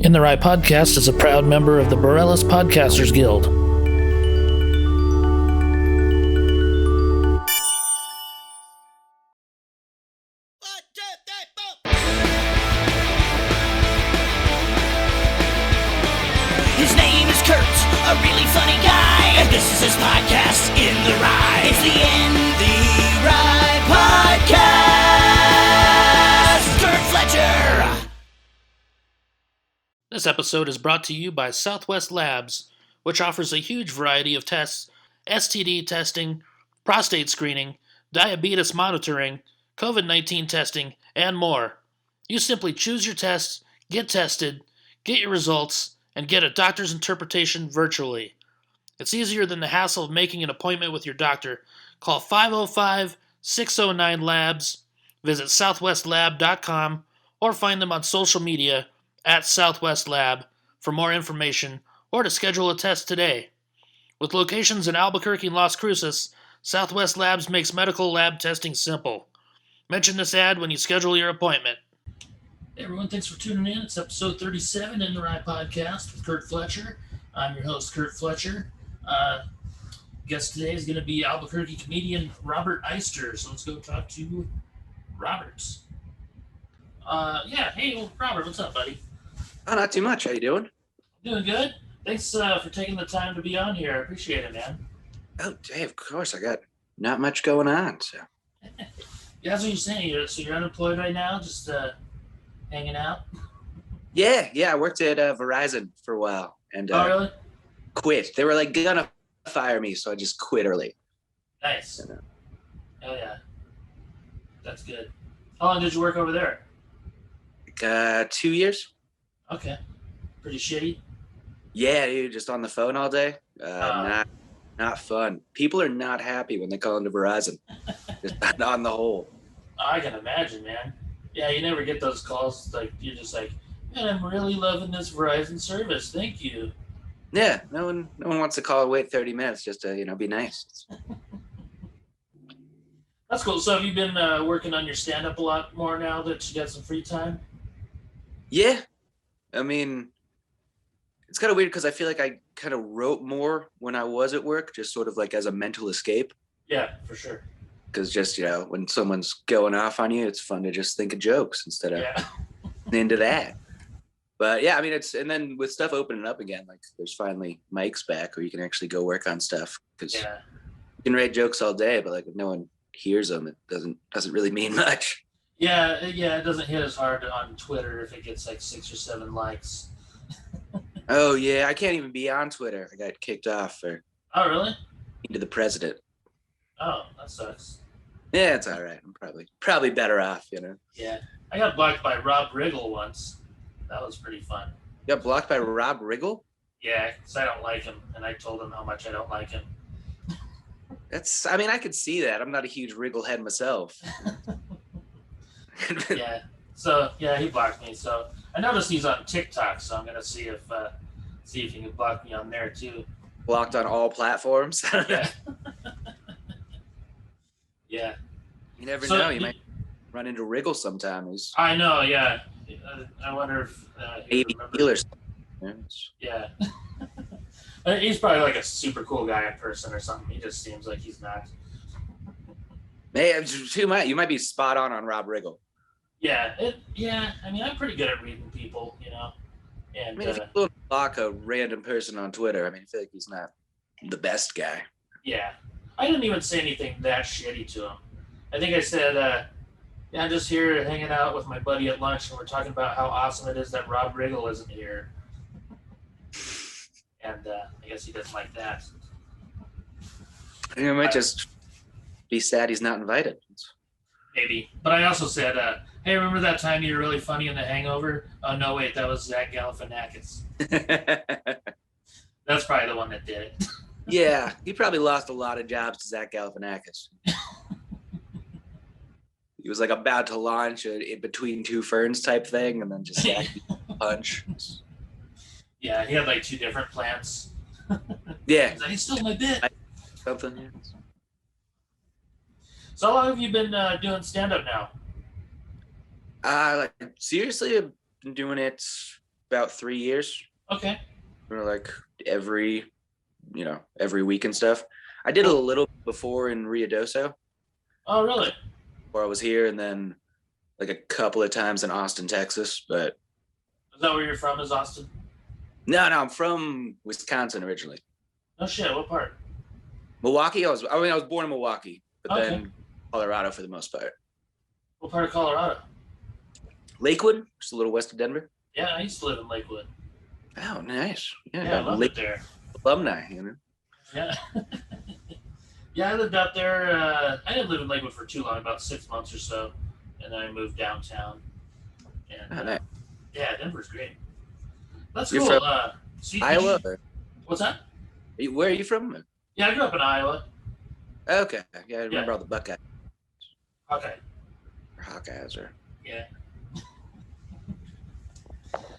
In the Right Podcast is a proud member of the Borellis Podcasters Guild. His name is Curt, a really funny guy, and this is his podcast, In the Right. It's the In the Right Podcast. Curt Fletcher. This episode is brought to you by Southwest Labs, which offers a huge variety of tests: STD testing, prostate screening, diabetes monitoring, COVID-19 testing, and more. You simply choose your tests, get tested, get your results, and get a doctor's interpretation virtually. It's easier than the hassle of making an appointment with your doctor. Call 505-609-LABS, visit southwestlab.com, or find them on social media at Southwest Lab for more information or to schedule a test today. With locations in Albuquerque and Las Cruces, Southwest Labs makes medical lab testing simple. Mention this ad when you schedule your appointment. Hey everyone, thanks for tuning in. It's episode 37 in the Right Podcast with Curt Fletcher. I'm your host, Curt Fletcher. Guest today is going to be Albuquerque comedian Robert Eyster. So let's go talk to Robert. Hey Robert, what's up, buddy? Oh, not too much. How you doing? Doing good. Thanks for taking the time to be on here. I appreciate it, man. Oh, hey, of course. I got not much going on. So. Yeah, that's what you're saying. So you're unemployed right now, just hanging out? Yeah. I worked at Verizon for a while and Oh, really? quit. They were like gonna fire me, so I just quit early. Nice. Oh yeah, that's good. How long did you work over there? 2 years. Okay. Pretty shitty? Yeah, dude, just on the phone all day. Not fun. People are not happy when they call into Verizon. Just on the whole. I can imagine, man. Yeah, you never get those calls. Like, you're just like, man, I'm really loving this Verizon service. Thank you. Yeah, no one wants to call and wait 30 minutes just to, be nice. That's cool. So have you been working on your stand-up a lot more now that you got some free time? Yeah. I mean, it's kind of weird because I feel like I kind of wrote more when I was at work, just sort of like as a mental escape. Yeah, for sure. Because just, when someone's going off on you, it's fun to just think of jokes instead of into that. But yeah, I mean, and then with stuff opening up again, like there's finally mics back where you can actually go work on stuff. Because you can write jokes all day, but like if no one hears them, it doesn't really mean much. Yeah, it doesn't hit as hard on Twitter if it gets like 6 or 7 likes. Oh yeah, I can't even be on Twitter. I got kicked off for. Oh really? To the president. Oh, that sucks. Yeah, it's all right. I'm probably better off, Yeah, I got blocked by Rob Riggle once. That was pretty fun. You got blocked by Rob Riggle? Yeah, because I don't like him, and I told him how much I don't like him. I could see that. I'm not a huge Riggle head myself. Yeah. So yeah, he blocked me. So I noticed he's on TikTok, so I'm gonna see if he can block me on there too. Blocked on all platforms. Yeah. Yeah. You never know. You might run into Riggle sometime. I know. Yeah. I wonder if maybe dealers. Yeah. He's probably like a super cool guy in person or something. He just seems like he's not. Hey, you might be spot on Rob Riggle. Yeah. I'm pretty good at reading people, And if you block a random person on Twitter, I feel like he's not the best guy. Yeah. I didn't even say anything that shitty to him. I think I said, I'm just here hanging out with my buddy at lunch, and we're talking about how awesome it is that Rob Riggle isn't here. And I guess he doesn't like that. You might just be sad he's not invited. Maybe. But I also said, hey, remember that time you were really funny in The Hangover? Oh, no, wait, that was Zach Galifianakis. That's probably the one that did it. Yeah, he probably lost a lot of jobs to Zach Galifianakis. He was like about to launch a in between two ferns type thing, and then just punch. Yeah, he had like 2 different plants. Yeah. He's like, he stole my bit. Something. Yeah. So how long have you been doing stand-up now? Seriously, I've been doing it about 3 years. Okay. Like every week and stuff. I did a little before in Ruidoso. Oh, really? Where I was here, and then like a couple of times in Austin, Texas. But Is that where you're from? Is Austin? no, I'm from Wisconsin originally. No shit. What part? Milwaukee. I was born in Milwaukee, but then Colorado for the most part. What part of Colorado? Lakewood, just a little west of Denver. Yeah, I used to live in Lakewood. Oh, nice. Yeah, I love it there. Alumni, Yeah. Yeah, I lived out there. I didn't live in Lakewood for too long, about 6 months or so, and then I moved downtown. And nice. yeah, Denver's great. That's You're cool. From Iowa? What's that? Where are you from? Yeah, I grew up in Iowa. Okay. Yeah, I remember all the Buckeyes. Okay. Or Hawkeyes, or... Yeah.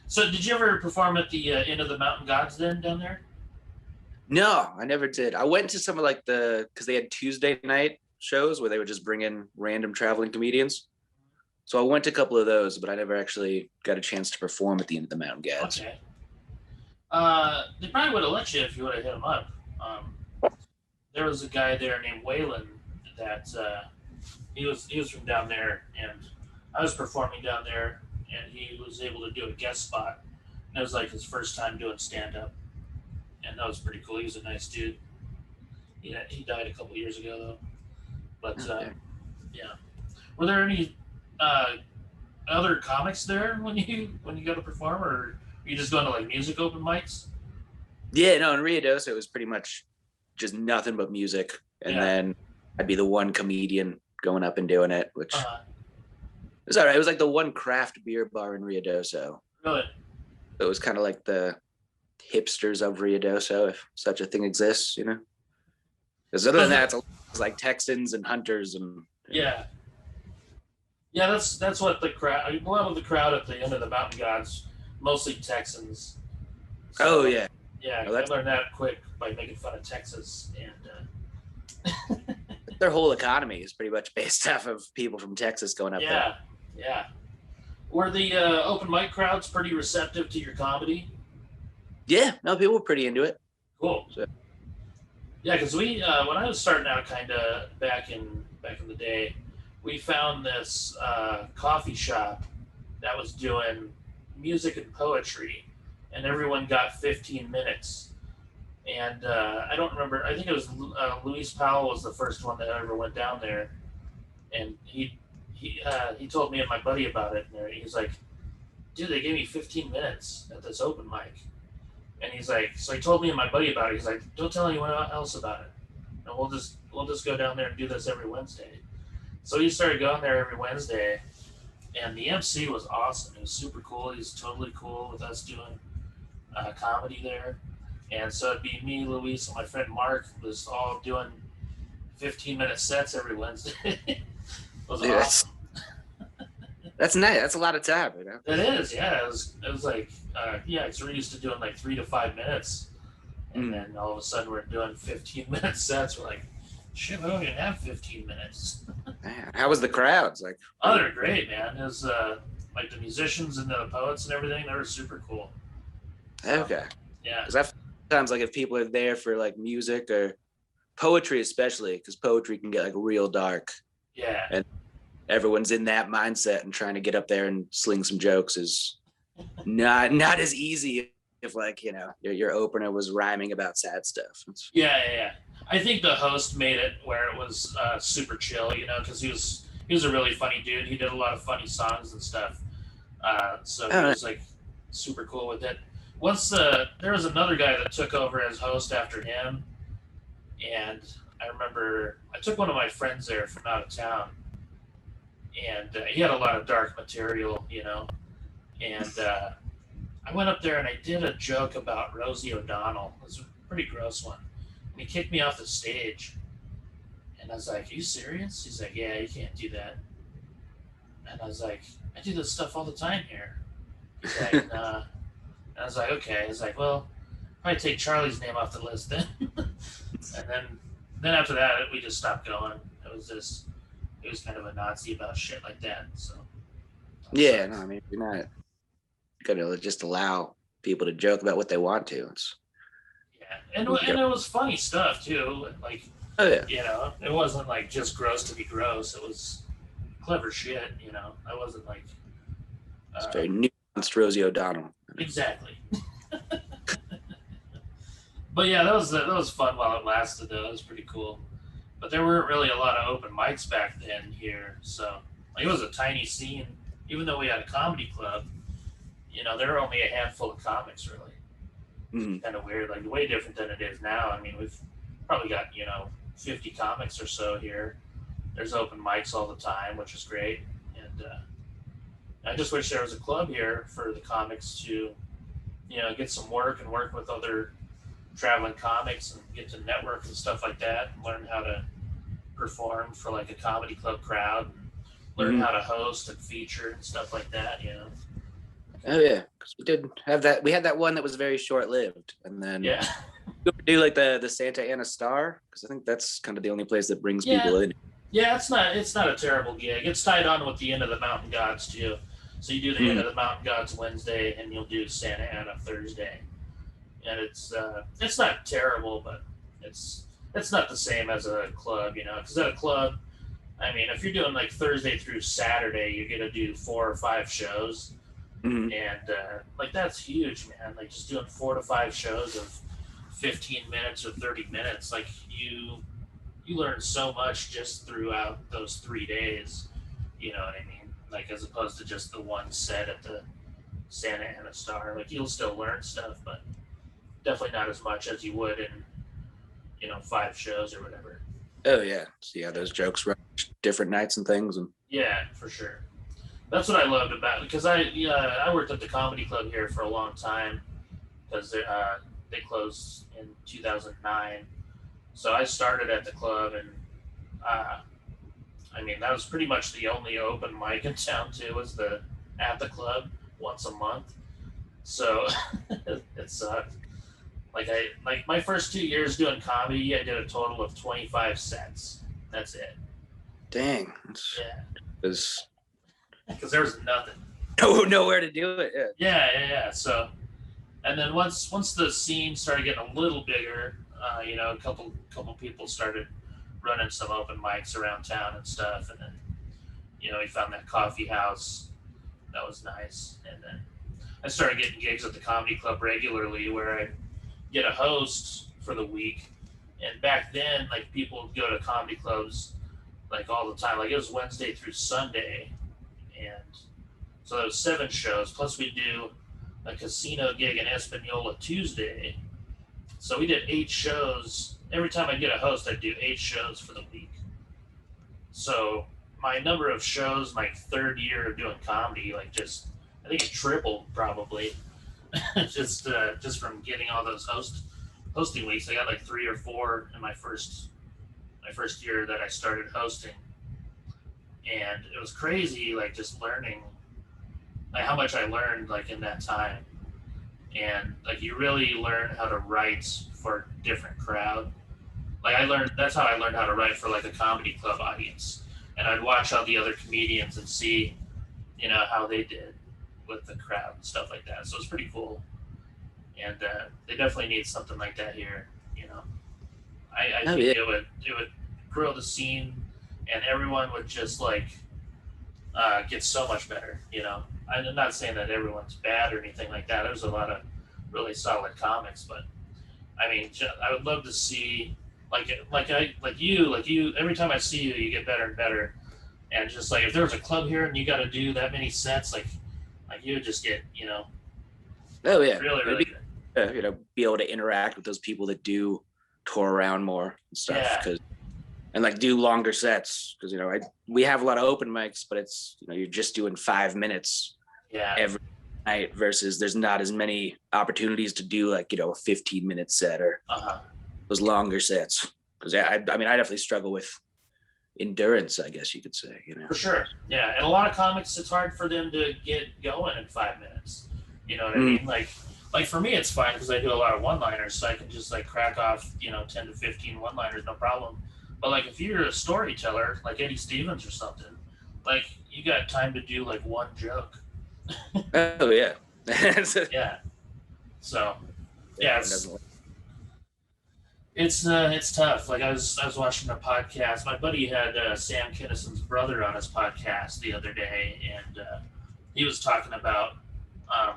So, did you ever perform at the Inn of the Mountain Gods then down there? No, I never did. I went to some of like because they had Tuesday night shows where they would just bring in random traveling comedians. So I went to a couple of those, but I never actually got a chance to perform at the Inn of the Mountain Gods. Okay. They probably would have let you if you would have hit them up. There was a guy there named Waylon that he was from down there, and I was performing down there, and he was able to do a guest spot. And it was like his first time doing stand-up, and that was pretty cool. He was a nice dude. He died a couple years ago though. But yeah, were there any other comics there when you go to perform, or are you just going to like music open mics? Yeah, no, in Ruidoso it was pretty much just nothing but music, and then I'd be the one comedian going up and doing it, which it was all right. It was like the one craft beer bar in Ruidoso. Really? It was kind of like the hipsters of Ruidoso, if such a thing exists, Because other than that, it's like Texans and hunters and yeah, that's what the crowd. A lot of the crowd at the End of the Mountain Gods, mostly Texans. So, yeah. Yeah, I learned that quick by making fun of Texas, and their whole economy is pretty much based off of people from Texas going up there. Yeah. Were the open mic crowds pretty receptive to your comedy? Yeah, no, people were pretty into it. Cool. So. Yeah, because we when I was starting out, kind of back in the day, we found this coffee shop that was doing music and poetry, and everyone got 15 minutes. And I don't remember. I think it was Luis Powell was the first one that ever went down there, and he told me and my buddy about it. And he's like, "Dude, they gave me 15 minutes at this open mic." And he's like, so he told me and my buddy about it. He's like, "Don't tell anyone else about it, and we'll just go down there and do this every Wednesday." So he started going there every Wednesday, and the MC was awesome. It was super cool. He was totally cool with us doing comedy there. And so it'd be me, Luis, and my friend Mark was all doing 15-minute sets every Wednesday. It was awesome. That's nice. That's a lot of time, It is, yeah. It was like, so we're used to doing like 3 to 5 minutes. And then all of a sudden we're doing 15-minute sets. We're like, shit, we don't even have 15 minutes. Man, how was the crowds? Like, oh, they're great, man. It was like the musicians and the poets and everything, they were super cool. Okay. Yeah. Because sometimes, like, if people are there for like music or poetry, especially, because poetry can get like real dark. Yeah. And everyone's in that mindset, and trying to get up there and sling some jokes is not as easy if, like, your opener was rhyming about sad stuff. Yeah. I think the host made it where it was super chill, because he was a really funny dude. He did a lot of funny songs and stuff. So he was like super cool with it. Once there was another guy that took over as host after him, and I remember I took one of my friends there from out of town, and he had a lot of dark material, and I went up there and I did a joke about Rosie O'Donnell. It was a pretty gross one, and he kicked me off the stage, and I was like, "Are you serious?" He's like, "Yeah, you can't do that." And I was like, "I do this stuff all the time here." He's like, "Nah." And I was like, "Okay." He's like, "Well, probably take Charlie's name off the list then." And then after that, we just stopped going. It was kind of a Nazi about shit like that. So. Yeah, no, I mean, you're gotta just allow people to joke about what they want to. And it was funny stuff too. Like, Oh yeah, it wasn't like just gross to be gross. It was clever shit. I wasn't like. it's very nuanced, Rosie O'Donnell. Exactly. But yeah, that was fun while it lasted. Though it was pretty cool. But there weren't really a lot of open mics back then here, so like, it was a tiny scene. Even though we had a comedy club, there were only a handful of comics really. Mm-hmm. Kind of weird, like way different than it is now. I mean, we've probably got 50 comics or so here. There's open mics all the time, which is great. And I just wish there was a club here for the comics to, get some work and work with other traveling comics and get to network and stuff like that, and learn how to perform for like a comedy club crowd, and learn how to host and feature and stuff like that. Oh yeah, because we did have that. We had that one that was very short-lived, and then Yeah. we do like the Santa Ana Star, because I think that's kind of the only place that brings people in. Yeah, it's not a terrible gig. It's tied on with the End of the Mountain Gods too. So you do the End of the Mountain Gods Wednesday, and you'll do Santa Ana Thursday. And it's not terrible, but it's not the same as a club, because at a club, I mean, if you're doing like Thursday through Saturday, you're gonna do 4 or 5 shows. Mm-hmm. And like, that's huge, man. Like, just doing 4 to 5 shows of 15 minutes or 30 minutes, like you learn so much just throughout those 3 days. You know what I mean? Like, as opposed to just the one set at the Santa Ana Star. Like, you'll still learn stuff, but definitely not as much as you would in 5 shows or whatever. Oh yeah, so those jokes were different nights and things, and yeah, for sure. That's what I loved about it, because I worked at the comedy club here for a long time, because they closed in 2009. So I started at the club, and I mean, that was pretty much the only open mic in town too, was at the club once a month. So it sucked. Like my first 2 years doing comedy, I did a total of 25 sets. That's it. Dang. Yeah. Because there was nothing. Nowhere to do it. Yeah. So, and then once the scene started getting a little bigger, a couple people started running some open mics around town and stuff, and then we found that coffee house. That was nice. And then I started getting gigs at the comedy club regularly, where I'd get a host for the week. And back then, like, people would go to comedy clubs like all the time. Like, it was Wednesday through Sunday. And so that was 7 shows. Plus we'd do a casino gig in Espanola Tuesday. So we did 8 shows. Every time I'd get a host, I'd do 8 shows for the week. So my number of shows, my 3rd year of doing comedy, like, I think it tripled probably. just from getting all those hosting weeks. I got like 3 or 4 in my first year that I started hosting. And it was crazy, like, just learning, like, how much I learned, like, in that time. And, like, you really learn how to write for a different crowd. Like, that's how I learned how to write for, like, a comedy club audience. And I'd watch all the other comedians and see, how they did with the crowd and stuff like that. So it's pretty cool. And they definitely need something like that here, I think it would grow the scene, and everyone would just, like, get so much better, I'm not saying that everyone's bad or anything like that. There's a lot of really solid comics, but I mean, I would love to see, like you, every time I see you, you get better and better. And just like, if there was a club here and you got to do that many sets, like you would just get, oh yeah, really, really good. Be able to interact with those people that do tour around more and stuff, and like do longer sets, because we have a lot of open mics, but it's you're just doing 5 minutes every night, versus there's not as many opportunities to do like a 15-minute set or those longer sets. Because I mean, I definitely struggle with endurance, I guess you could say. For sure, yeah. And a lot of comics, it's hard for them to get going in 5 minutes. You know what I mean? Like for me, it's fine because I do a lot of one-liners, so I can just like crack off 10 to 15 one-liners, no problem. But like if you're a storyteller, like Eddie Stevens or something, like you got time to do like one joke. Oh yeah, Yeah. So, yeah, it's tough. Like I was watching a podcast. My buddy had Sam Kinnison's brother on his podcast the other day, and he was talking about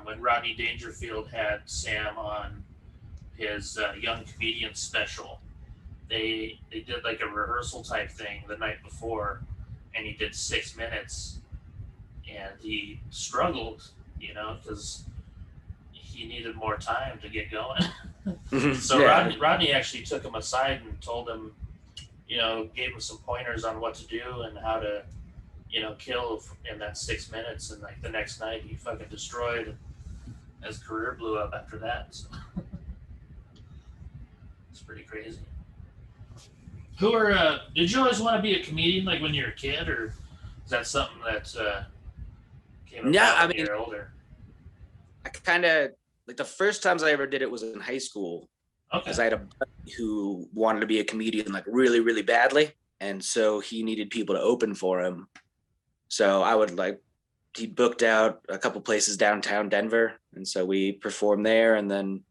when Rodney Dangerfield had Sam on his Young Comedian special. They did like a rehearsal type thing the night before, and he did 6 minutes, and he struggled, because he needed more time to get going. So yeah. Rodney actually took him aside and told him, gave him some pointers on what to do and how to, kill in that 6 minutes. And like the next night, he fucking destroyed, and his career blew up after that. So. It's pretty crazy. Did you always want to be a comedian, like when you were a kid, or is that something that came about when you were older? I kind of, like the first times I ever did it was in high school. Okay. Because I had a buddy who wanted to be a comedian like really, really badly. And so he needed people to open for him. So I would he booked out a couple places downtown Denver. And so we performed there. And then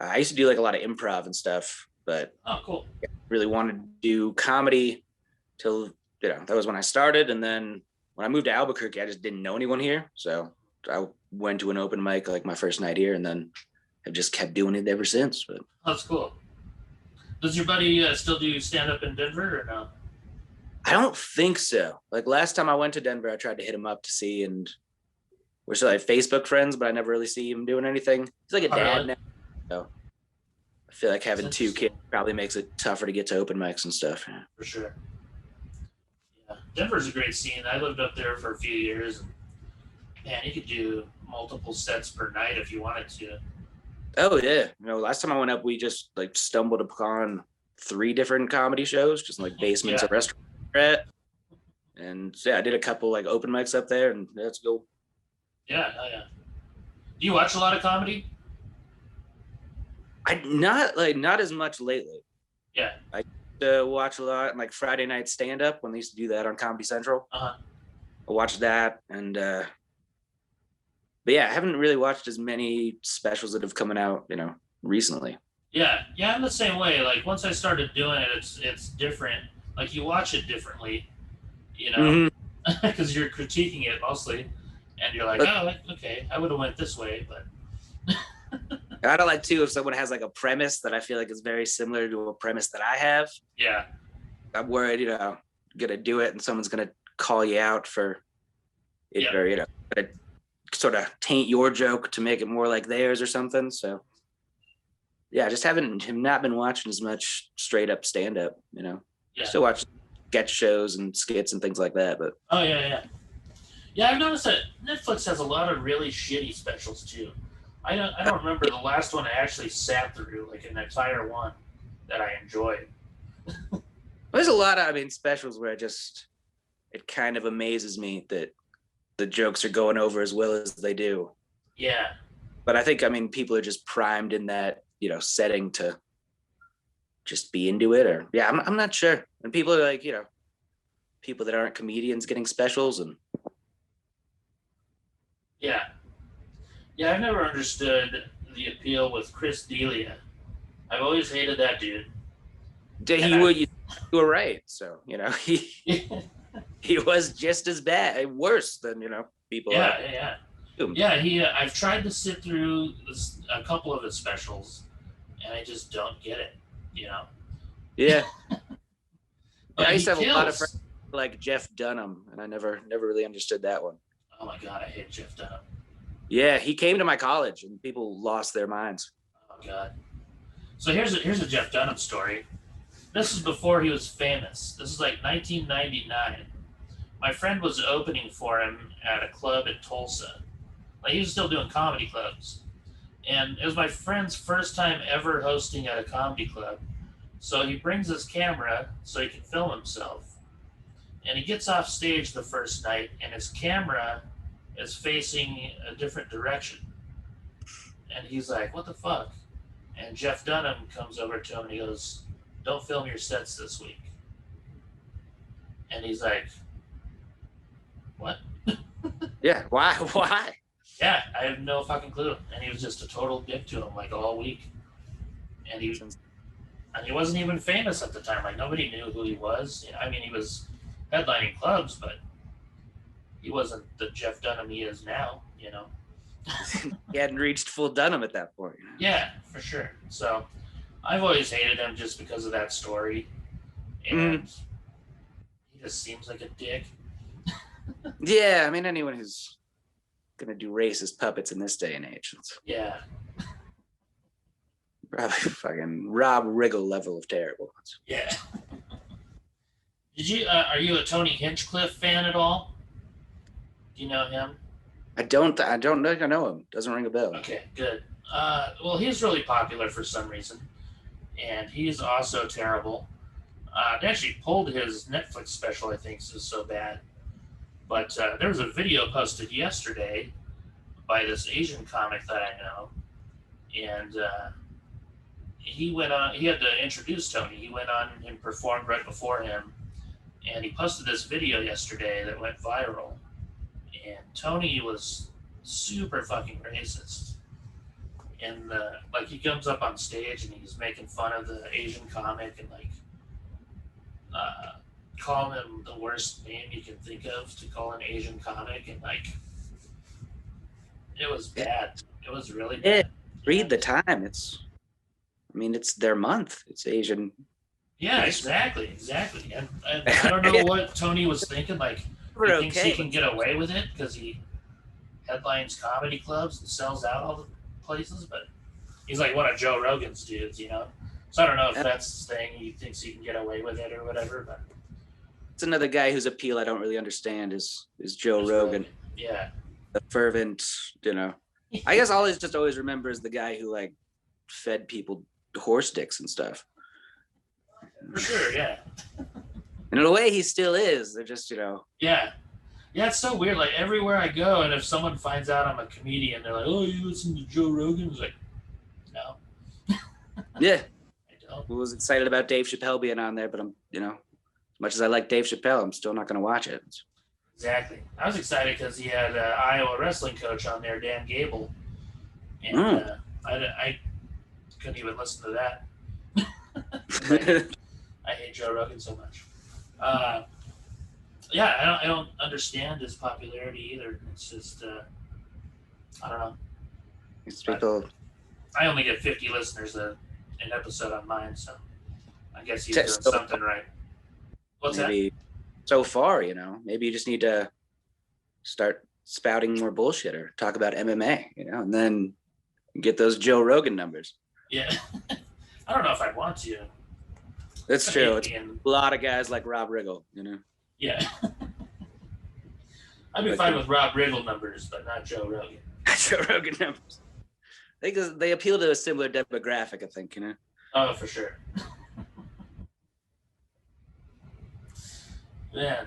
I used to do like a lot of improv and stuff, but cool. I really wanted to do comedy till, that was when I started. And then when I moved to Albuquerque, I just didn't know anyone here. So I went to an open mic like my first night here, and then I've just kept doing it ever since. But that's cool. Does your buddy still do stand up in Denver or no? I don't think so. Like last time I went to Denver, I tried to hit him up to see, and we're still like Facebook friends, but I never really see him doing anything. He's like a dad now. So I feel like having 2 kids probably makes it tougher to get to open mics and stuff. Yeah. For sure. Yeah, Denver's a great scene. I lived up there for a few years, and man, you could do multiple sets per night if you wanted to. Oh yeah. Last time I went up, we just like stumbled upon 3 different comedy shows, just like basements of restaurants. And yeah, I did a couple like open mics up there, and let's go. Yeah. Do you watch a lot of comedy? Not as much lately. Yeah. I used to watch a lot like Friday night stand up when they used to do that on Comedy Central. I watched that, and but yeah, I haven't really watched as many specials that have come out, recently. Yeah, I'm the same way. Like once I started doing it, it's different. Like you watch it differently, because you're critiquing it mostly, and you're like, oh, okay, I would have went this way, but. I don't like too if someone has like a premise that I feel like is very similar to a premise that I have. Yeah. I'm worried, gonna do it and someone's gonna call you out for it, or gonna sort of taint your joke to make it more like theirs or something. So yeah, I just have not been watching as much straight up stand up, Still watch sketch shows and skits and things like that, but yeah, I've noticed that Netflix has a lot of really shitty specials too. I don't remember the last one I actually sat through, like an entire one that I enjoyed. There's a lot of specials where it kind of amazes me that the jokes are going over as well as they do. Yeah. But I think people are just primed in that setting to just be into it, or I'm not sure. And people are like people that aren't comedians getting specials, and yeah, I've never understood the appeal with Chris D'Elia. I've always hated that dude. You were right. So he was just as bad, worse than people. Yeah. I've tried to sit through a couple of his specials, and I just don't get it. Yeah. I used to have a lot of friends like Jeff Dunham, and I never really understood that one. Oh my God, I hate Jeff Dunham. Yeah, he came to my college, and people lost their minds. Oh God. So here's a Jeff Dunham story. This is before he was famous. This is like 1999. My friend was opening for him at a club in Tulsa. Like he was still doing comedy clubs. And it was my friend's first time ever hosting at a comedy club. So he brings his camera so he can film himself. And he gets off stage the first night, and his camera is facing a different direction. And he's like, what the fuck? And Jeff Dunham comes over to him and he goes, don't film your sets this week. And he's like, what? Yeah, why? Yeah, I have no fucking clue. And he was just a total dick to him like all week. And he wasn't even famous at the time. Like nobody knew who he was. I mean, he was headlining clubs, but he wasn't the Jeff Dunham he is now. He hadn't reached full Dunham at that point. Yeah, for sure. So I've always hated him just because of that story, and he just seems like a dick. Yeah, I mean, anyone who's gonna do racist puppets in this day and age, it's Yeah. probably fucking Rob Riggle level of terrible. Yeah. Did you? Are you a Tony Hinchcliffe fan at all? Do you know him? I don't think I know him. Doesn't ring a bell. Okay, good. Well, he's really popular for some reason, and he's also terrible. They actually pulled his Netflix special, I think, is so bad. But there was a video posted yesterday by this Asian comic that I know, and he went on. He had to introduce Tony. He went on and performed right before him, and he posted this video yesterday that went viral. And Tony was super fucking racist. And like he comes up on stage and he's making fun of the Asian comic and like calling him the worst name you can think of to call an Asian comic, and like it was bad. It was really bad. Read the time. It's their month. It's Asian. Yeah, exactly. And I don't know what Tony was thinking. Like, he thinks he can get away with it because he headlines comedy clubs and sells out all the places, but he's like one of Joe Rogan's dudes, So I don't know if that's his thing. He thinks he can get away with it or whatever, but it's another guy whose appeal I don't really understand is Joe Rogan. Yeah. The fervent, I guess all I just always remember is the guy who like fed people horse dicks and stuff. For sure, yeah. And in a way, he still is. They're just, Yeah. Yeah, it's so weird. Like, everywhere I go, and if someone finds out I'm a comedian, they're like, oh, you listen to Joe Rogan? I was like, no. Yeah. I don't. I was excited about Dave Chappelle being on there, but I'm, as much as I like Dave Chappelle, I'm still not going to watch it. Exactly. I was excited because he had Iowa wrestling coach on there, Dan Gable. And I couldn't even listen to that. I hate Joe Rogan so much. Yeah, I don't understand his popularity either. It's just, I don't know. It's people. I only get 50 listeners an episode on mine, so I guess he's doing something right. What's maybe that? So far, maybe you just need to start spouting more bullshit or talk about MMA, and then get those Joe Rogan numbers. Yeah. I don't know if I'd want to. That's true. It's a lot of guys like Rob Riggle, Yeah. I'd be fine with Rob Riggle numbers, but not Joe Rogan. Joe Rogan numbers. I think they appeal to a similar demographic, I think, Oh, for sure. Man.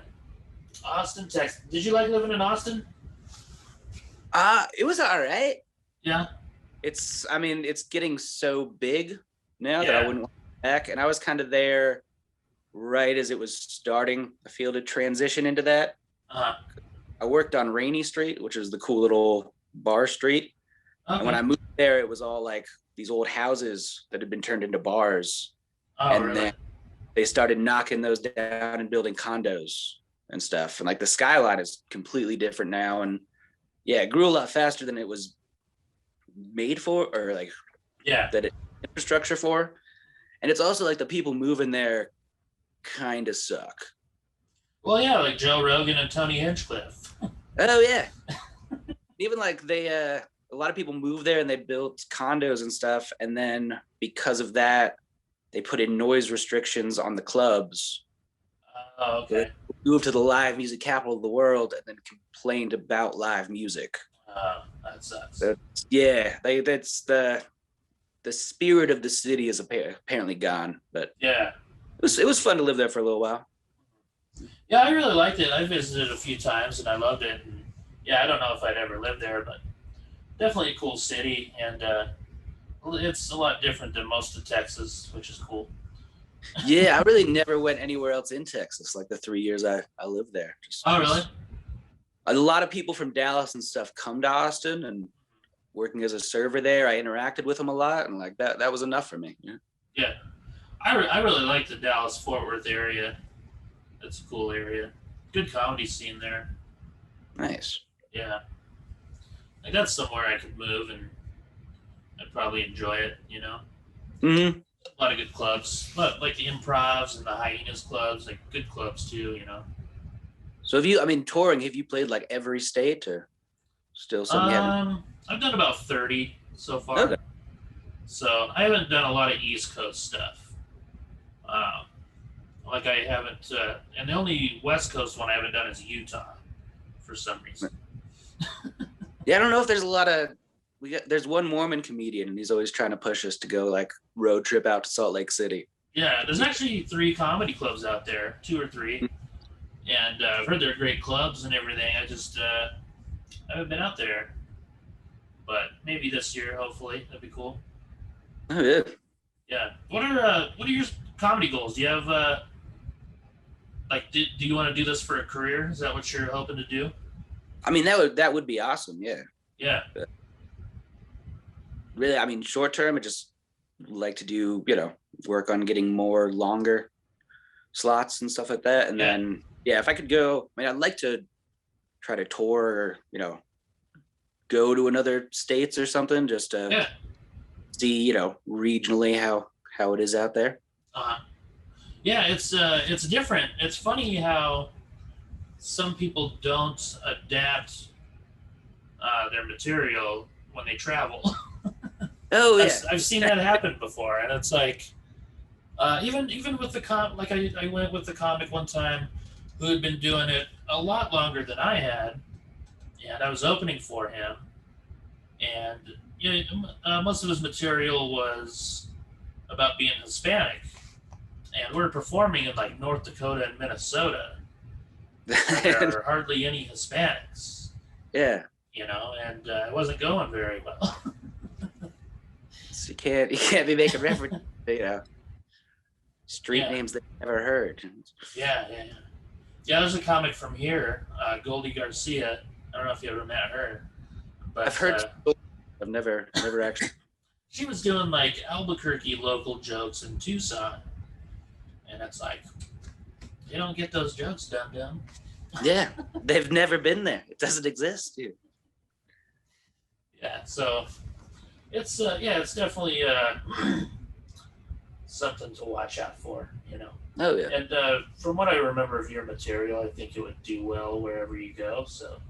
Austin, Texas. Did you like living in Austin? It was all right. Yeah. It's getting so big now that I wouldn't want to go back. And I was kind of there right as it was starting. I feel to transition into that. Uh-huh. I worked on Rainy Street, which is the cool little bar street. Okay. And when I moved there, it was all like these old houses that had been turned into bars. Oh, and really? then they started knocking those down and building condos and stuff. And like the skyline is completely different now. And yeah, it grew a lot faster than it was made for, or like that it infrastructure for. And it's also like the people moving there kind of suck. Well, yeah, like Joe Rogan and Tony Hinchcliffe. Oh yeah. Even like they a lot of people moved there and they built condos and stuff, and then because of that they put in noise restrictions on the clubs. Oh, okay. They moved to the live music capital of the world and then complained about live music. That sucks. That's the spirit of the city is apparently gone. But yeah, it was fun to live there for a little while. Yeah, I really liked it. I visited a few times and I loved it. And yeah, I don't know if I'd ever live there, but definitely a cool city, and it's a lot different than most of Texas, which is cool. Yeah, I really never went anywhere else in Texas. Like the 3 years I lived there. Oh, really? a lot of people from Dallas and stuff come to Austin, and working as a server there, I interacted with them a lot, and like that was enough for me. Yeah. Yeah. I really like the Dallas-Fort Worth area. It's a cool area. Good comedy scene there. Nice. Yeah. Like, that's somewhere I could move and I'd probably enjoy it, you know? Mm-hmm. A lot of good clubs. Like the Improvs and the Hyenas clubs, like good clubs too, you know? So touring, have you played like every state, or still some you haven't? I've done about 30 so far. Okay. So I haven't done a lot of East Coast stuff. Like I haven't, and the only West Coast one I haven't done is Utah, for some reason. Yeah, I don't know if there's a lot of. There's one Mormon comedian, and he's always trying to push us to go like road trip out to Salt Lake City. Yeah, there's actually 3 comedy clubs out there, 2 or 3, and I've heard they're great clubs and everything. I just I haven't been out there, but maybe this year, hopefully, that'd be cool. Oh yeah. Yeah. What are your comedy goals? Do you have do you want to do this for a career? Is that what you're hoping to do? I mean, that would be awesome. Yeah. Yeah. Really, I mean, short term, I just like to do, work on getting more longer slots and stuff like that. And then, if I could go, I'd like to try to tour, or, go to another states or something, just to see, regionally how it is out there. Yeah, it's different. It's funny how some people don't adapt their material when they travel. Oh yeah, I've seen that happen before, and it's like even with the I went with the comic one time who had been doing it a lot longer than I had, and I was opening for him, and most of his material was about being Hispanic, and we're performing in like North Dakota and Minnesota. There are hardly any Hispanics. Yeah. And it wasn't going very well. So you can't be making reference to, street names that you never heard. Yeah. There's a comic from here, Goldie Garcia. I don't know if you ever met her, but I've heard. I've never actually. She was doing like Albuquerque local jokes in Tucson, and it's like, they don't get those jokes, dum-dum. Yeah, they've never been there. It doesn't exist, dude. Yeah, so it's it's definitely something to watch out for, Oh yeah. And from what I remember of your material, I think it would do well wherever you go. So.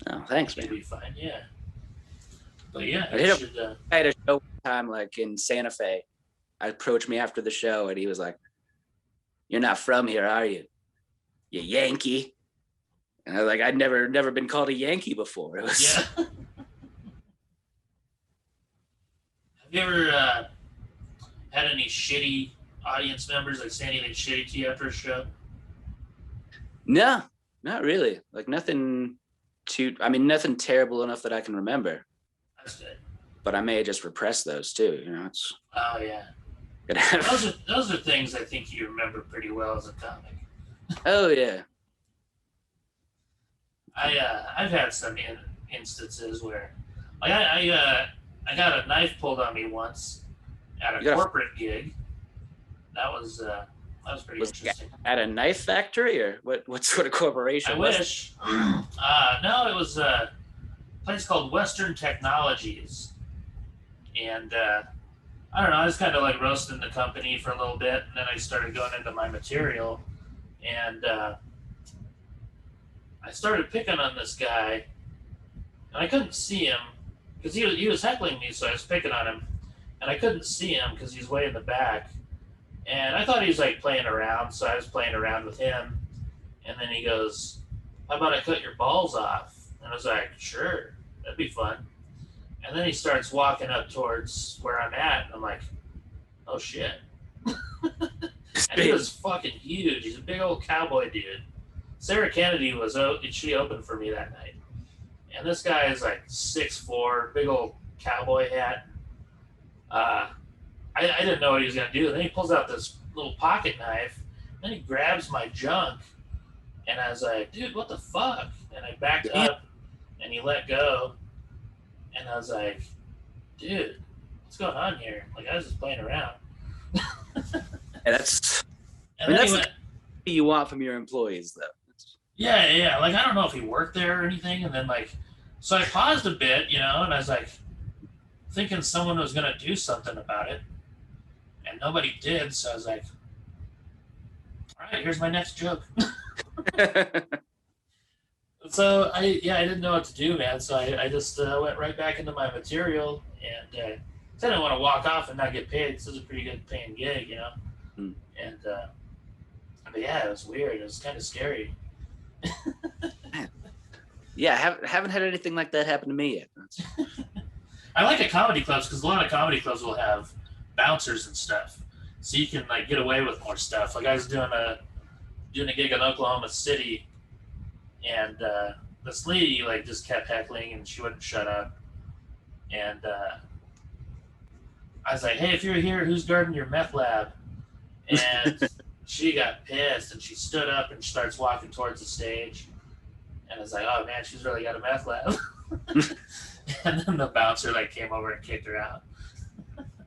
Oh, thanks, man. You'll be fine. Yeah. But yeah, I had a show one time like in Santa Fe. I approached me after the show, and he was like, "You're not from here, are you? You Yankee?" And I was like, I'd never been called a Yankee before. It was. Yeah. Have you ever had any shitty audience members, like say anything shitty to you after a show? No, not really. Like nothing nothing terrible enough that I can remember. That's good. But I may just repress those too. It's. Oh yeah. Those are things I think you remember pretty well as a comic. Oh yeah. I've had some instances where, like I got a knife pulled on me once at a corporate gig. That was pretty interesting. At a knife factory, or what sort of corporation? I wish. No, it was a place called Western Technologies, and I don't know. I was kind of like roasting the company for a little bit, and then I started going into my material, and I started picking on this guy, and I couldn't see him because he was heckling me, so I was picking on him, and I couldn't see him because he's way in the back. And I thought he was like playing around, so I was playing around with him. And then he goes, "How about I cut your balls off?" And I was like, "Sure, that'd be fun." And then he starts walking up towards where I'm at, and I'm like, "Oh shit!" And he was fucking huge. He's a big old cowboy dude. Sarah Kennedy she opened for me that night, and this guy is like 6'4", big old cowboy hat. I didn't know what he was going to do. Then he pulls out this little pocket knife. Then he grabs my junk And I was like, dude, what the fuck? And I backed up, and he let go. And I was like, dude, what's going on here? Like, I was just playing around. And that's And then that's he went, what you want from your employees, though. yeah. Like, I don't know if he worked there or anything. And then, like, so I paused a bit, and I was like, thinking someone was going to do something about it. And nobody did. So I was like, all right, here's my next joke. So I didn't know what to do, man. So I just went right back into my material, and I didn't want to walk off and not get paid. This is a pretty good paying gig, Mm. And but yeah, it was weird. It was kind of scary. Yeah, haven't had anything like that happen to me yet. I like at comedy clubs because a lot of comedy clubs will have bouncers and stuff, so you can like get away with more stuff. Like I was doing a gig in Oklahoma City. And this lady like just kept heckling, and she wouldn't shut up. And I was like, "Hey, if you're here, who's guarding your meth lab?" And she got pissed, and she stood up and starts walking towards the stage. And I was like, "Oh man, she's really got a meth lab." And then the bouncer like came over and kicked her out.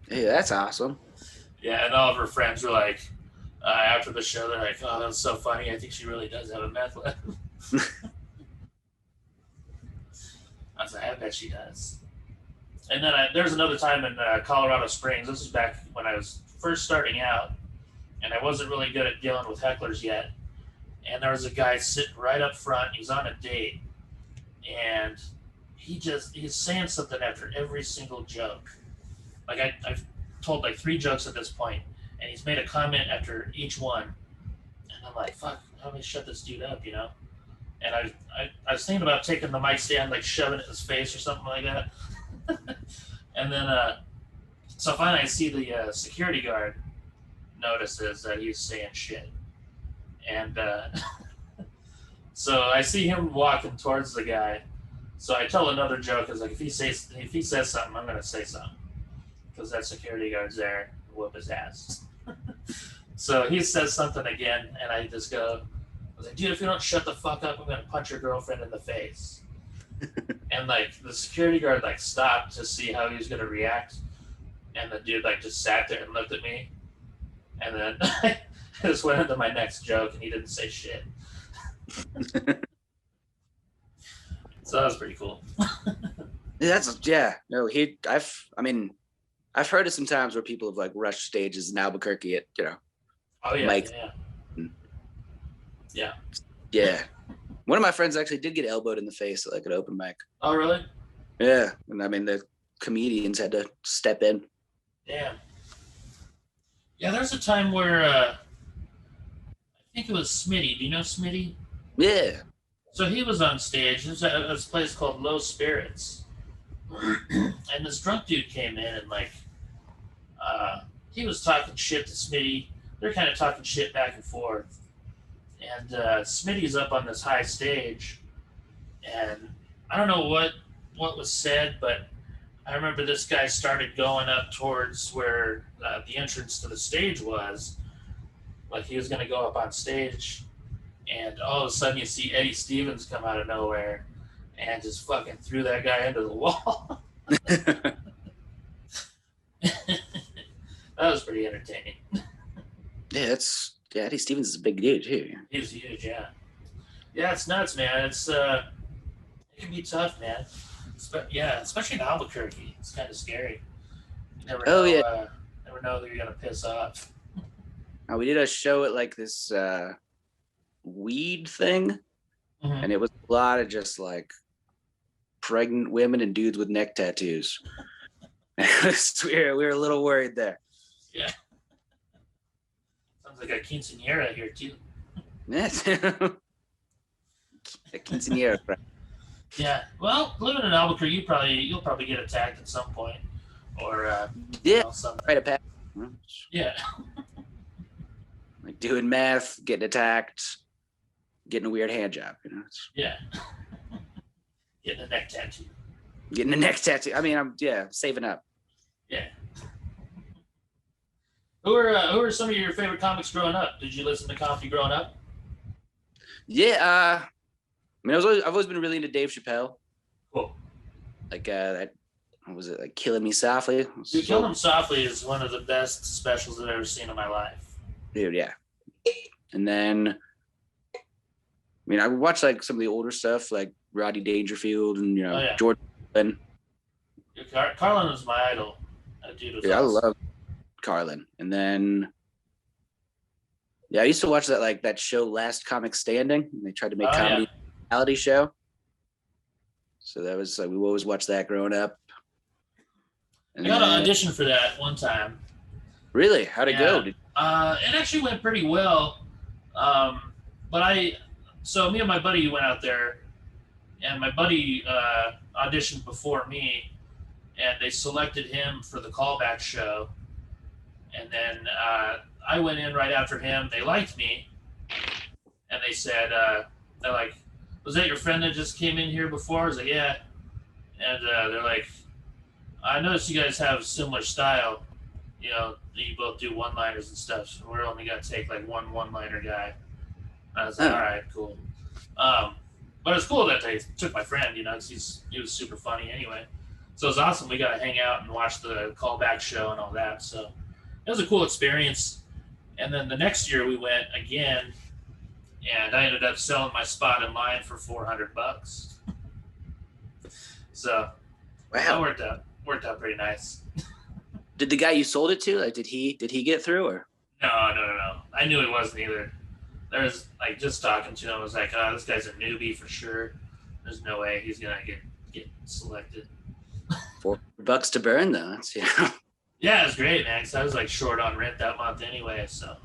Hey, that's awesome. Yeah, and all of her friends were like, after the show, they're like, "Oh, that's so funny. I think she really does have a meth lab." I was like, I bet she does. And then there's another time in Colorado Springs. This is back when I was first starting out, and I wasn't really good at dealing with hecklers yet. And there was a guy sitting right up front. He's on a date, and he's saying something after every single joke. Like I've told like 3 jokes at this point, and he's made a comment after each one. And I'm like, fuck, how do we shut this dude up, And I was thinking about taking the mic stand, like shoving it in his face or something like that. And then, so finally I see the security guard notices that he's saying shit. And so I see him walking towards the guy. So I tell another joke. Is like, if he says something, I'm going to say something. Because that security guard's there to whoop his ass. So he says something again, and I just go, I was like, dude, if you don't shut the fuck up, I'm going to punch your girlfriend in the face. And like the security guard like stopped to see how he was going to react. And the dude like just sat there and looked at me. And then I just went into my next joke, and he didn't say shit. So that was pretty cool. I've heard of some times where people have like rushed stages in Albuquerque at, Oh yeah, Mike. Yeah. One of my friends actually did get elbowed in the face at like an open mic. Oh really? Yeah, and I mean the comedians had to step in. Damn. Yeah, there's a time where I think it was Smitty. Do you know Smitty? Yeah. So he was on stage. There's this place called Low Spirits, and this drunk dude came in and like he was talking shit to Smitty. They're kind of talking shit back and forth. And Smitty's up on this high stage, and I don't know what was said, but I remember this guy started going up towards where the entrance to the stage was, like he was going to go up on stage, and all of a sudden you see Eddie Stevens come out of nowhere and just fucking threw that guy into the wall. That was pretty entertaining. Yeah, Eddie Stevens is a big dude too. He was huge, yeah. Yeah, it's nuts, man. It's it can be tough, man. Especially in Albuquerque. It's kind of scary. You never know, never know that you're gonna piss off. We did a show at like this weed thing, and it was a lot of just like pregnant women and dudes with neck tattoos. we were a little worried there. Yeah. Sounds like a quinceañera here too. A quinceañera. Yeah. Well, living in Albuquerque, you'll probably get attacked at some point, or something. Right up. Yeah. Like doing meth, getting attacked, getting a weird hand job. Yeah. Getting a neck tattoo. Getting a neck tattoo. I mean, I'm saving up. Yeah. Who are some of your favorite comics growing up? Did you listen to comedy growing up? Yeah, I mean, I've always been really into Dave Chappelle. Cool. Like that, what was it, like Killing Me Softly? Dude, Kill Him Softly is one of the best specials I've ever seen in my life. Dude, yeah. And then, I mean, I would watch like some of the older stuff, like Rodney Dangerfield and George. And Carlin was my idol. That dude was I awesome. love Carlin. And then, I used to watch that show Last Comic Standing. And they tried to make comedy reality show. So that was we always watched that growing up. And I got an audition for that one time. Really? How'd it go? It actually went pretty well. So me and my buddy went out there, and my buddy auditioned before me, and they selected him for the callback show. And then I went in right after him. They liked me, and they said, they're like, was that your friend that just came in here before? I was like, yeah. And they're like, I noticed you guys have similar style. You both do one-liners and stuff. So we're only going to take like one-liner guy. I was like, all right, cool. But it's cool that they took my friend, because he was super funny anyway. So it was awesome. We got to hang out and watch the callback show and all that. So it was a cool experience. And then the next year we went again, and I ended up selling my spot in line for $400. So that worked out pretty nice. Did the guy you sold it to, did he get through or? No. I knew he wasn't either. There was just talking to him, I was like, oh, this guy's a newbie for sure. There's no way he's gonna get selected. $4 to burn though. That's Yeah, it was great, man. Cause I was short on rent that month anyway, so.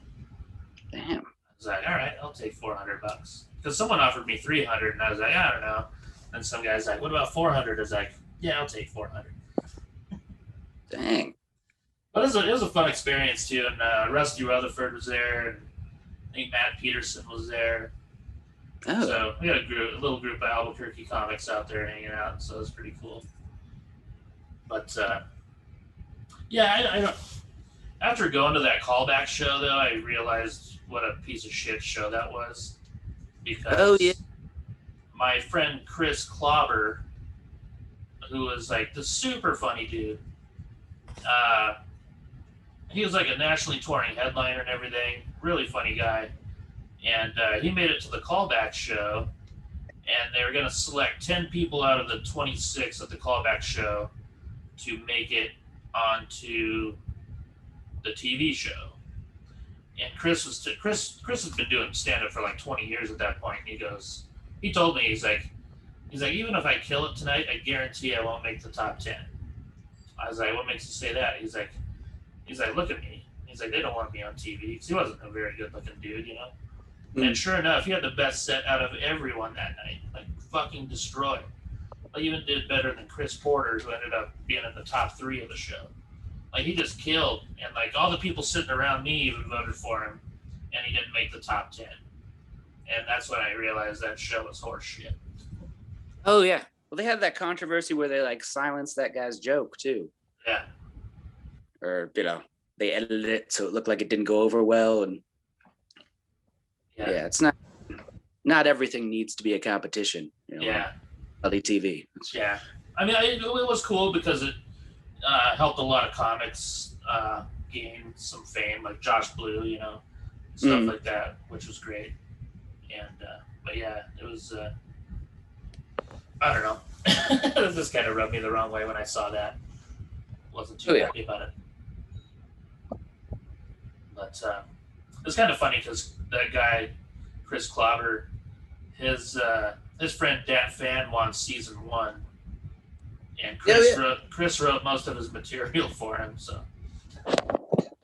Damn. I was like, all right, I'll take $400. Because someone offered me $300, and I was like, I don't know. And some guy's like, what about $400? I was like, yeah, I'll take $400. Dang. But it was a fun experience too, and Rusty Rutherford was there, and I think Matt Peterson was there. Oh. So we had a little group of Albuquerque comics out there hanging out, so it was pretty cool. But I don't. After going to that callback show, though, I realized what a piece of shit show that was. Because my friend Chris Clobber, who was the super funny dude, he was a nationally touring headliner and everything, really funny guy. And he made it to the callback show, and they were going to select 10 people out of the 26 at the callback show to make it onto the TV show. And Chris has been doing stand-up for 20 years at that point. And he told me, he's like, even if I kill it tonight, I guarantee I won't make the top 10. I was like, what makes you say that? He's like, look at me. He's like, they don't want me on TV, because he wasn't a very good-looking dude, And sure enough, he had the best set out of everyone that night. Fucking destroyed. Even did better than Chris Porter, who ended up being in the top 3 of the show. He just killed. And all the people sitting around me even voted for him, and he didn't make the top 10. And that's when I realized that show was horse shit. Oh, yeah. Well, they had that controversy where they silenced that guy's joke, too. Yeah. Or, they edited it so it looked like it didn't go over well. And yeah, it's not everything needs to be a competition. Yeah. TV. Yeah. I mean, it was cool because it helped a lot of comics gain some fame, like Josh Blue, stuff like that, which was great. And, but yeah, it was, I don't know. It just kind of rubbed me the wrong way when I saw that. Wasn't too happy about it. But it's kind of funny because that guy, Chris Clobber, his friend Dan Fan won season 1, and Chris wrote most of his material for him, so that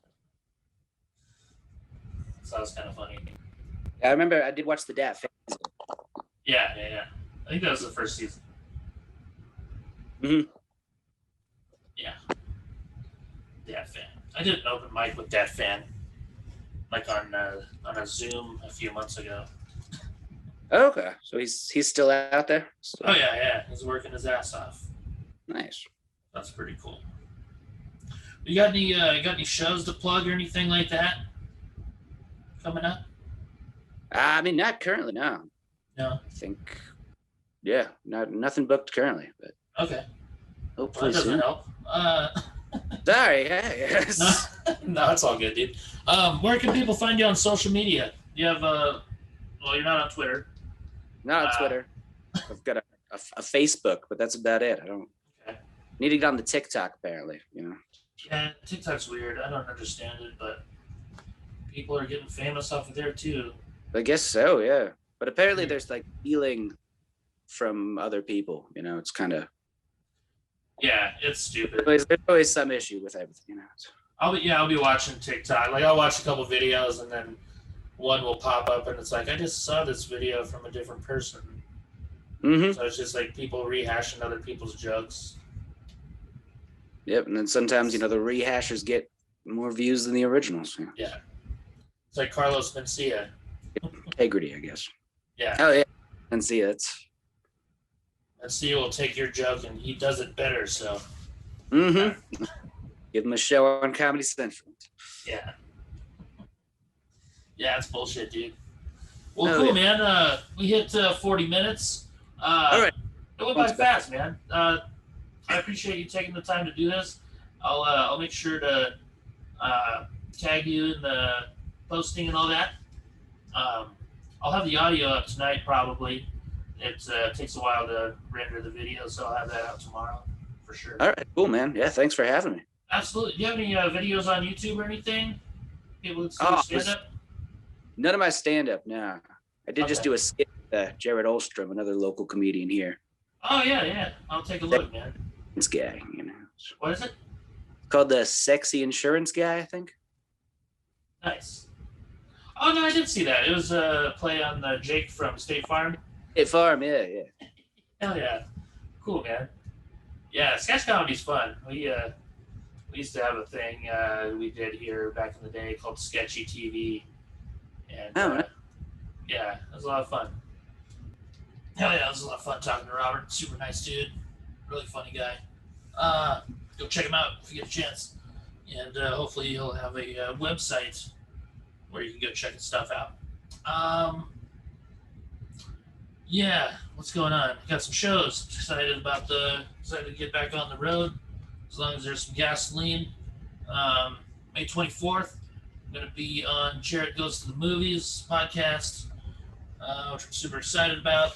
was kind of funny. I remember I did watch the Dan Fan. Yeah. I think that was the first season. Mm-hmm. Yeah. Dan Fan. I did an open mic with Dan Fan, on a Zoom a few months ago. Okay, so he's still out there. Oh yeah, he's working his ass off. Nice. That's pretty cool. You got any shows to plug or anything like that coming up? I mean, not currently, no. No. I think, yeah, nothing booked currently, but Okay. hopefully Well, that soon. doesn't help. Sorry, yes. No, it's all good, dude. Where can people find you on social media? You have well, you're not on Twitter. Not on Twitter. I've got a Facebook, but that's about it. I don't need to get on the TikTok, apparently, you know. Yeah, TikTok's weird. I don't understand it, but people are getting famous off of there too. I guess so, yeah. But apparently there's like stealing from other people, you know. It's kind of... Yeah, it's stupid. There's always some issue with everything, you know. I'll be watching TikTok. Like, I'll watch a couple videos and then one will pop up and it's like, I just saw this video from a different person. Mm-hmm. So it's just like people rehashing other people's jokes. Yep, and then sometimes, you know, the rehashers get more views than the originals. Yeah. It's like Carlos Mencia. Integrity, I guess. Yeah. Oh, yeah. Mencia, it's... Mencia will take your joke and he does it better, so. Mm-hmm. Give him a show on Comedy Central. Yeah. Yeah, it's bullshit, dude. Well, cool, man. We hit 40 minutes. All right. It went by fast, man. I appreciate you taking the time to do this. I'll make sure to tag you in the posting and all that. I'll have the audio up tonight, probably. It takes a while to render the video, so I'll have that out tomorrow for sure. All right, cool, man. Yeah, thanks for having me. Absolutely. Do you have any videos on YouTube or anything? People would see stand-up? None of my stand-up, no. I did just do a skit with Jared Olstrom, another local comedian here. Oh, yeah. I'll take a look, man. This guy, you know. What is it? Called the Sexy Insurance Guy, I think. Nice. Oh, no, I did see that. It was a play on Jake from State Farm. State Farm, yeah. Hell yeah. Cool, man. Yeah, sketch comedy's fun. We used to have a thing we did here back in the day called Sketchy TV. And yeah, it was a lot of fun. Hell yeah, it was a lot of fun talking to Robert. Super nice dude. Really funny guy. Go check him out if you get a chance. And hopefully he'll have a website where you can go check his stuff out. Yeah, what's going on? Got some shows. Excited to get back on the road as long as there's some gasoline. May 24th, I'm going to be on Jarrett Goes to the Movies podcast, which I'm super excited about.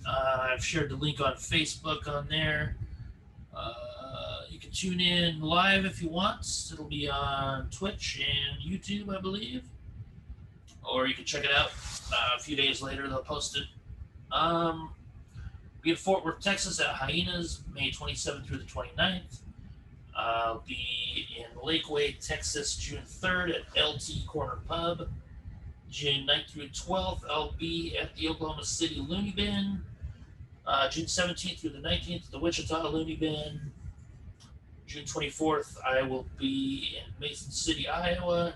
I've shared the link on Facebook on there. You can tune in live if you want. It'll be on Twitch and YouTube, I believe. Or you can check it out a few days later. They'll post it. Be in Fort Worth, Texas at Hyenas, May 27th through the 29th. I'll be in Lakeway, Texas, June 3rd at LT Corner Pub. June 9th through 12th, I'll be at the Oklahoma City Looney Bin. June 17th through the 19th at the Wichita Looney Bin. June 24th, I will be in Mason City, Iowa,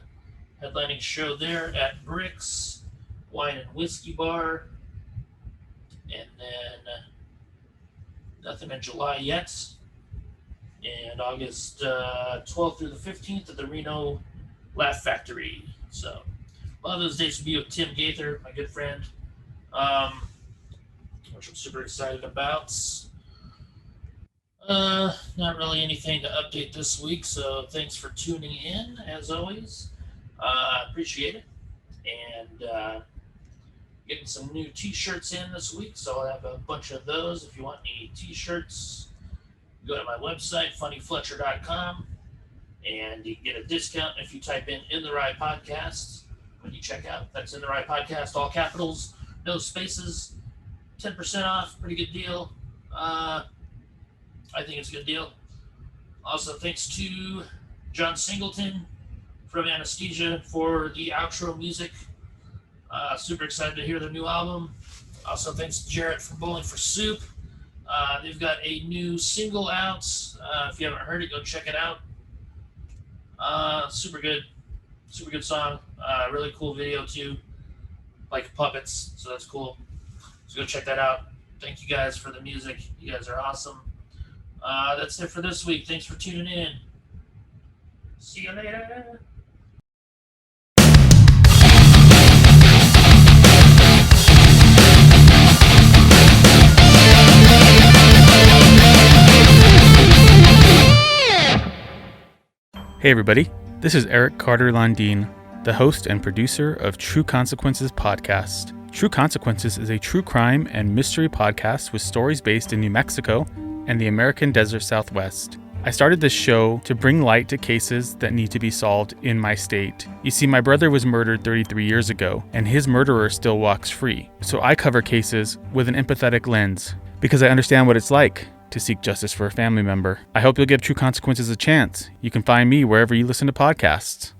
headlining show there at Bricks Wine and Whiskey Bar. And then nothing in July yet. And August 12th through the 15th at the Reno Laugh Factory. So a lot of those dates will be with Tim Gaither, my good friend, which I'm super excited about. Not really anything to update this week, so thanks for tuning in, as always. Appreciate it. And getting some new t-shirts in this week, so I'll have a bunch of those. If you want any t-shirts, go to my website, funnyfletcher.com, and you can get a discount if you type in the Rye Podcast when you check out. That's In the Rye Podcast, all capitals, no spaces, 10% off, pretty good deal. I think it's a good deal. Also, thanks to John Singleton from Anesthesia for the outro music. Super excited to hear their new album. Also, thanks to Jarrett from Bowling for Soup. They've got a new single out. If you haven't heard it, go check it out. Super good song. Really cool video too, like puppets. So that's cool. So go check that out. Thank you guys for the music. You guys are awesome. That's it for this week. Thanks for tuning in. See you later. Hey everybody, this is Eric Carter Landine, the host and producer of True Consequences podcast. True Consequences is a true crime and mystery podcast with stories based in New Mexico and the American desert Southwest. I started this show to bring light to cases that need to be solved in my state. You see, my brother was murdered 33 years ago, and his murderer still walks free. So I cover cases with an empathetic lens, because I understand what it's like to seek justice for a family member. I hope you'll give True Consequences a chance. You can find me wherever you listen to podcasts.